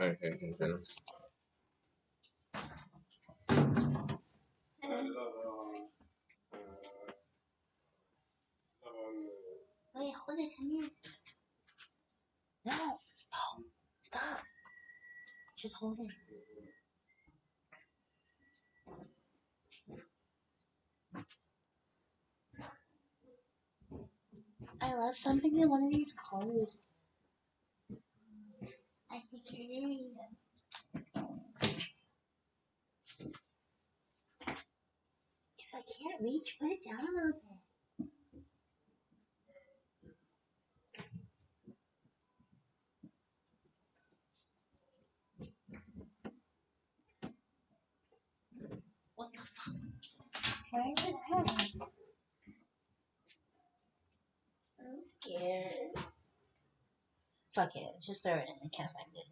Okay. Wait, hold it. Come here. No, no, stop. Just hold it. I left something in one of these cars. I think it is. If I can't reach, put it down a little bit. What the fuck? Where is it at? I'm scared. Fuck it. Just throw it in. I can't find it.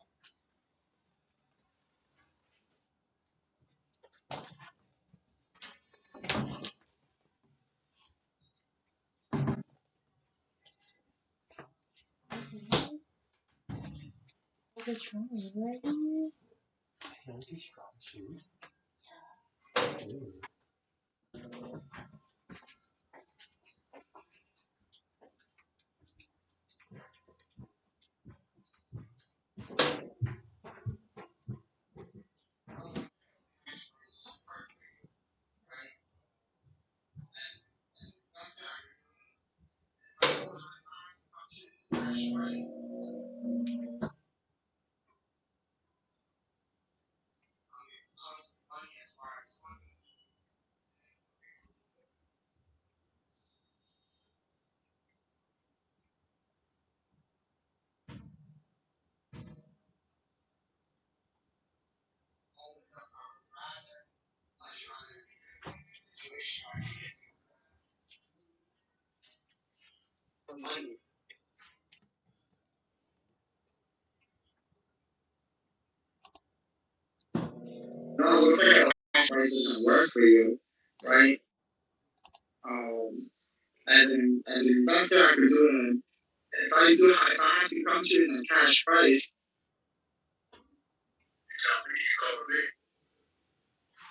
Is it strong right here? Healthy strong shoes. No, it looks like a price doesn't work for you, right? Um, as an investor, I could do it. If I have to come to you in a cash price.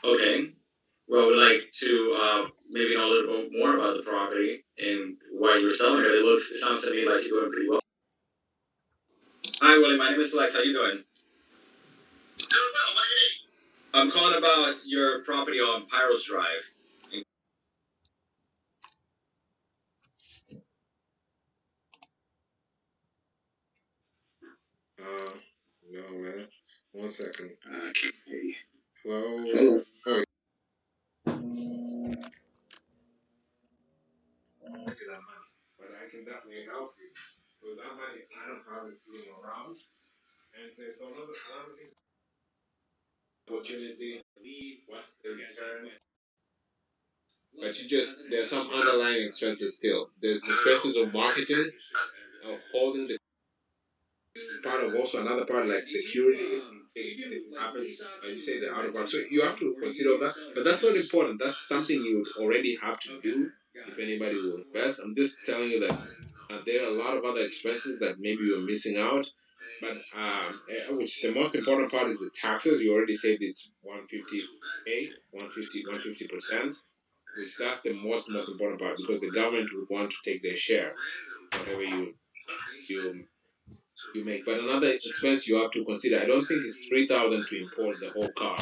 Okay. Well, we'd like to maybe know a little bit more about the property and why you're selling it. It sounds to me like you're doing pretty well. Hi, Willie. My name is Lex. How you doing? I'm calling about your property on Pyros Drive. No, man. 1 second. Hello? Hello. Oh, look at that money. But I can definitely help you. With that money, I don't have it sitting around. And there's another thing. Opportunity, lead, what's the return? But there's some underlying expenses still. There's expenses of marketing, of holding the part of also another part like security in case anything happens. You say they're out of work. So you have to consider that. But that's not important. That's something you would already have to do if anybody will invest. I'm just telling you that there are a lot of other expenses that maybe you're missing out. But which the most important part is the taxes. You already said it's 150, 150%, which that's the most important part because the government would want to take their share, whatever you you make. But another expense you have to consider, I don't think it's 3,000 to import the whole car.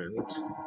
opponent.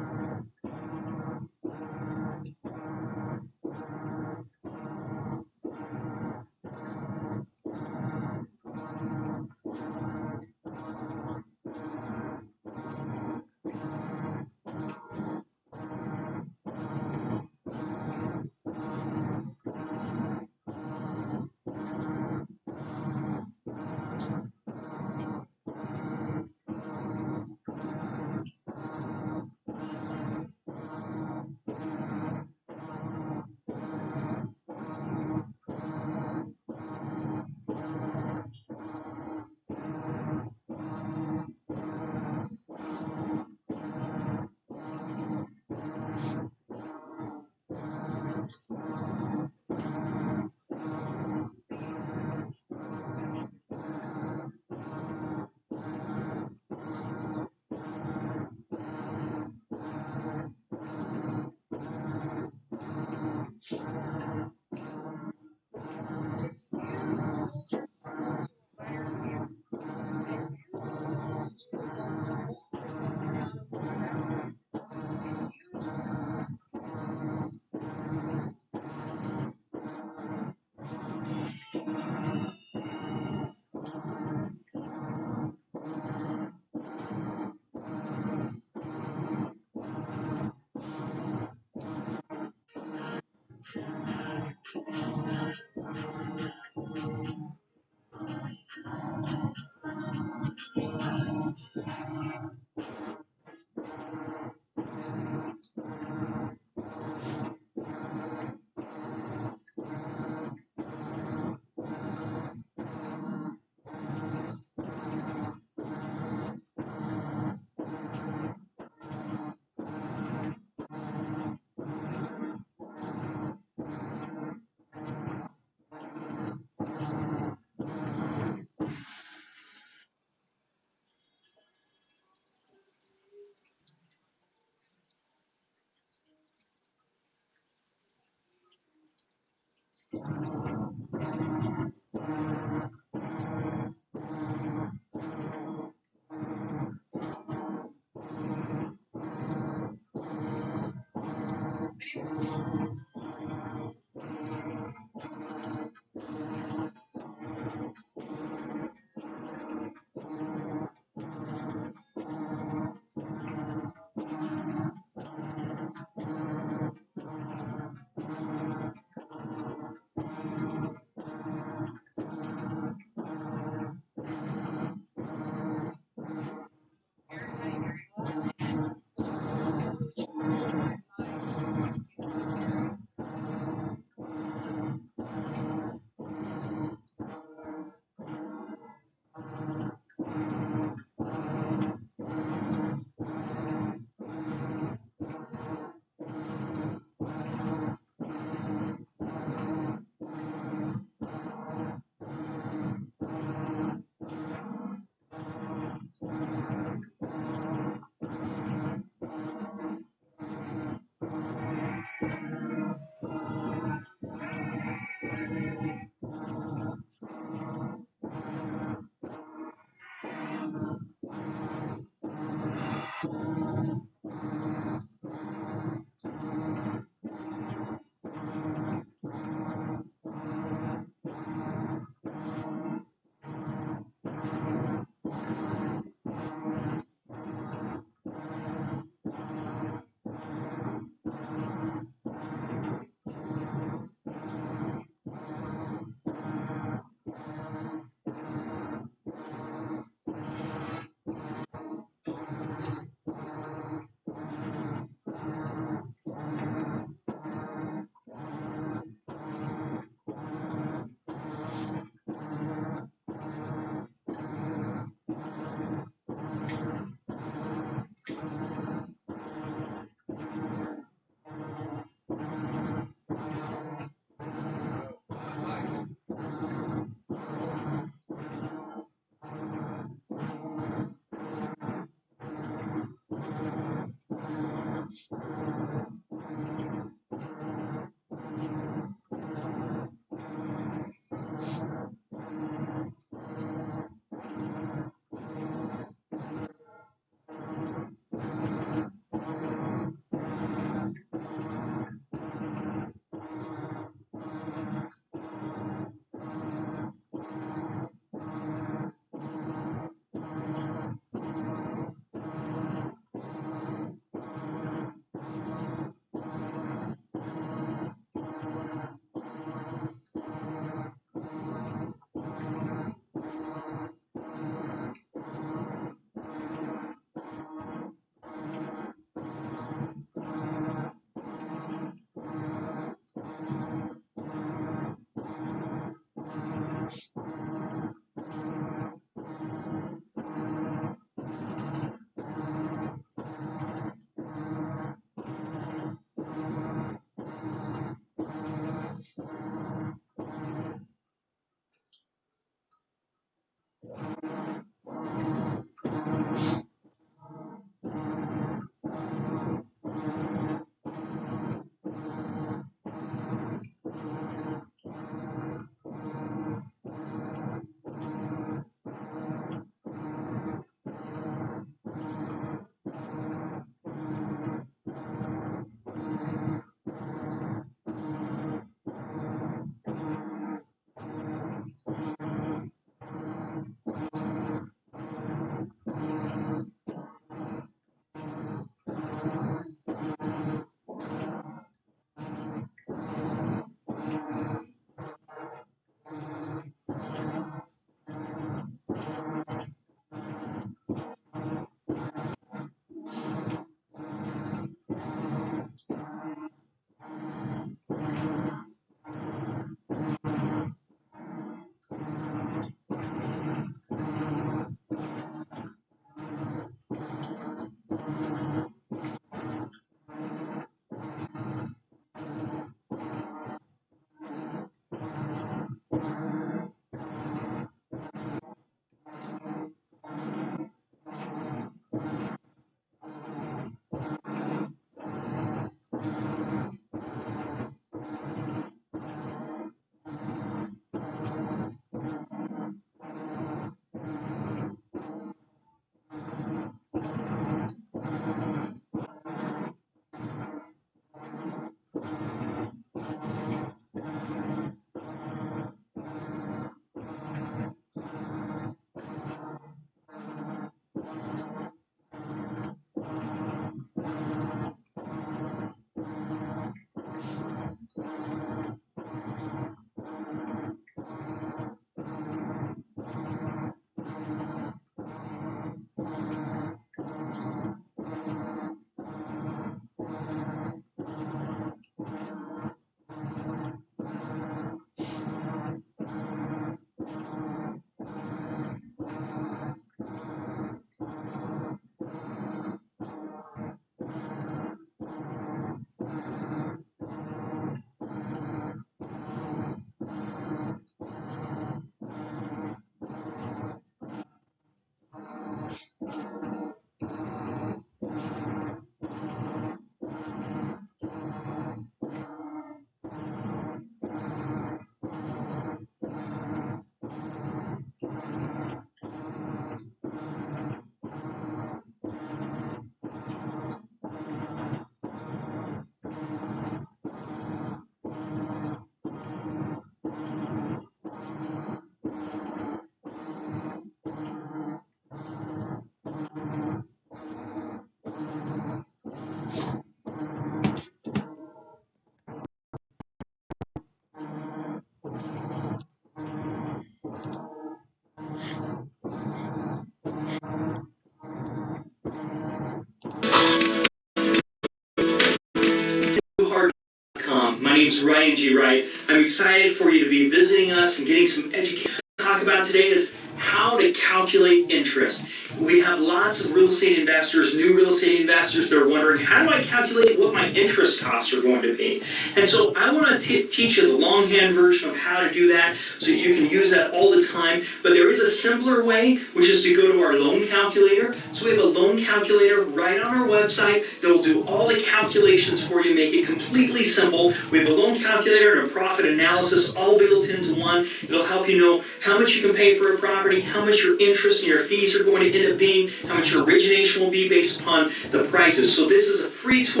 My name's Ryan G. Wright. I'm excited for you to be visiting us and getting some education. Talk about today is how to calculate interest. We have lots of real estate investors, new real estate investors, that are wondering, how do I calculate what my interest costs are going to be? And so I want to teach you the longhand version of how to do that so you can use that all the time. But there is a simpler way, which is to go to our loan calculator. So we have a loan calculator right on our website that will do all the calculations for you, make it completely simple. We have a loan calculator and a profit analysis all built into one. It'll help you know how much you can pay for a property, how much your interest and your fees are going to end up being, how much your origination will be based upon the prices. So this is a free tool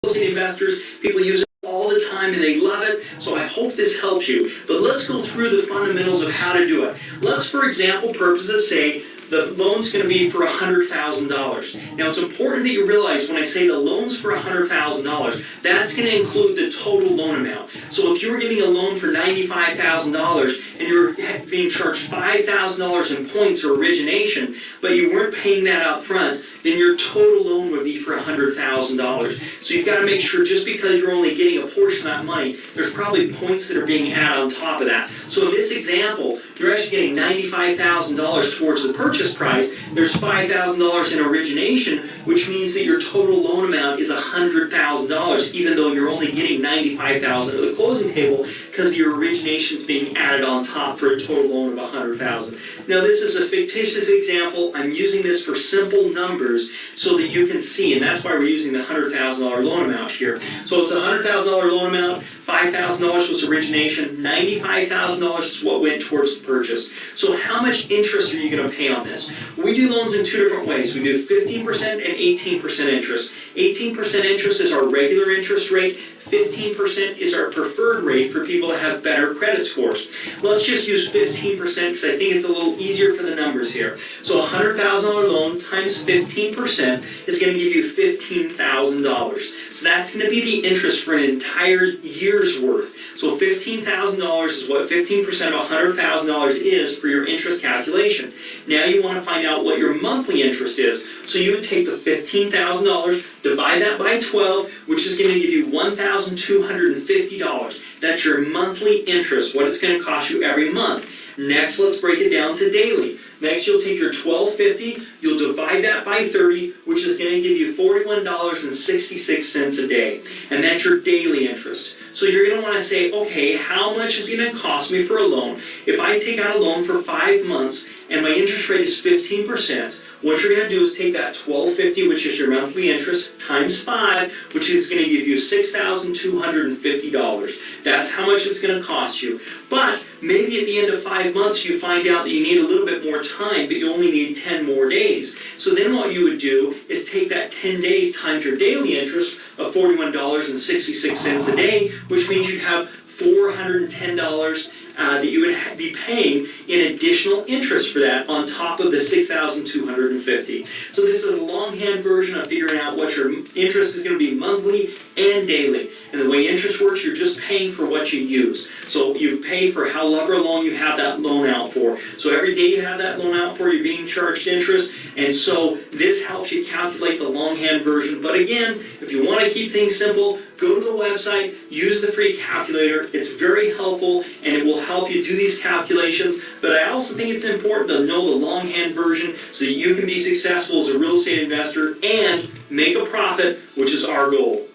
for real estate investors. People use it all the time and they love it. So I hope this helps you. But let's go through the fundamentals of how to do it. Let's, for example purposes, say the loan's going to be for $100,000. Now, it's important that you realize when I say the loan's for $100,000, that's going to include the total loan amount. So if you were getting a loan for $95,000 and you're being charged $5,000 in points or origination, but you weren't paying that up front, then your total loan would be for $100,000. So you've got to make sure, just because you're only getting a portion of that money, there's probably points that are being added on top of that. So in this example, you're actually getting $95,000 towards the purchase price. There's $5,000 in origination, which means that your total loan amount is $100,000, even though you're only getting $95,000 at the closing table, because your origination is being added on top for a total loan of $100,000. Now, this is a fictitious example. I'm using this for simple numbers so that you can see, and that's why we're using the $100,000 loan amount here. So it's a $100,000 loan amount, $5,000 was origination, $95,000 is what went towards the purchase. So how much interest are you going to pay on this? We do loans in two different ways. We do 15% and 18% interest. 18% interest is our regular interest rate. 15% is our preferred rate for people that have better credit scores. Let's just use 15% because I think it's a little easier for the numbers here. So a $100,000 loan times 15% is going to give you $15,000. So that's going to be the interest for an entire year's worth. So $15,000 is what 15% of $100,000 is for your interest calculation. Now you want to find out what your monthly interest is. So you would take the $15,000, divide that by 12, which is going to give you $1,250. That's your monthly interest, what it's going to cost you every month. Next, let's break it down to daily. Next, you'll take your $1,250, you'll divide that by 30, which is going to give you $41.66 a day. And that's your daily interest. So you're going to want to say, okay, how much is it going to cost me for a loan? If I take out a loan for 5 months and my interest rate is 15%, what you're going to do is take that $1,250, which is your monthly interest, times 5, which is going to give you $6,250. That's how much it's going to cost you. But maybe at the end of 5 months, you find out that you need a little bit more time, but you only need 10 more days. So then what you would do is take that 10 days times your daily interest of $41.66 a day, which means you'd have $410 that you would be paying in additional interest for that on top of the $6,250. So this is a longhand version of figuring out what your interest is going to be monthly and daily. And the way interest works, you're just paying for what you use. So you pay for however long you have that loan out for. So every day you have that loan out for, you're being charged interest. And so this helps you calculate the longhand version. But again, if you want to keep things simple, go to the website, use the free calculator. It's very helpful and it will help you do these calculations. But I also think it's important to know the longhand version so that you can be successful as a real estate investor and make a profit, which is our goal.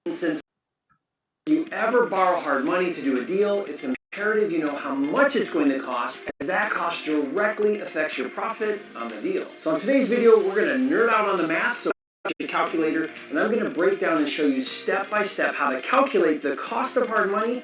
Since you ever borrow hard money to do a deal, it's imperative you know how much it's going to cost, as that cost directly affects your profit on the deal. So in today's video, we're going to nerd out on the math, so your calculator, and I'm going to break down and show you step by step how to calculate the cost of hard money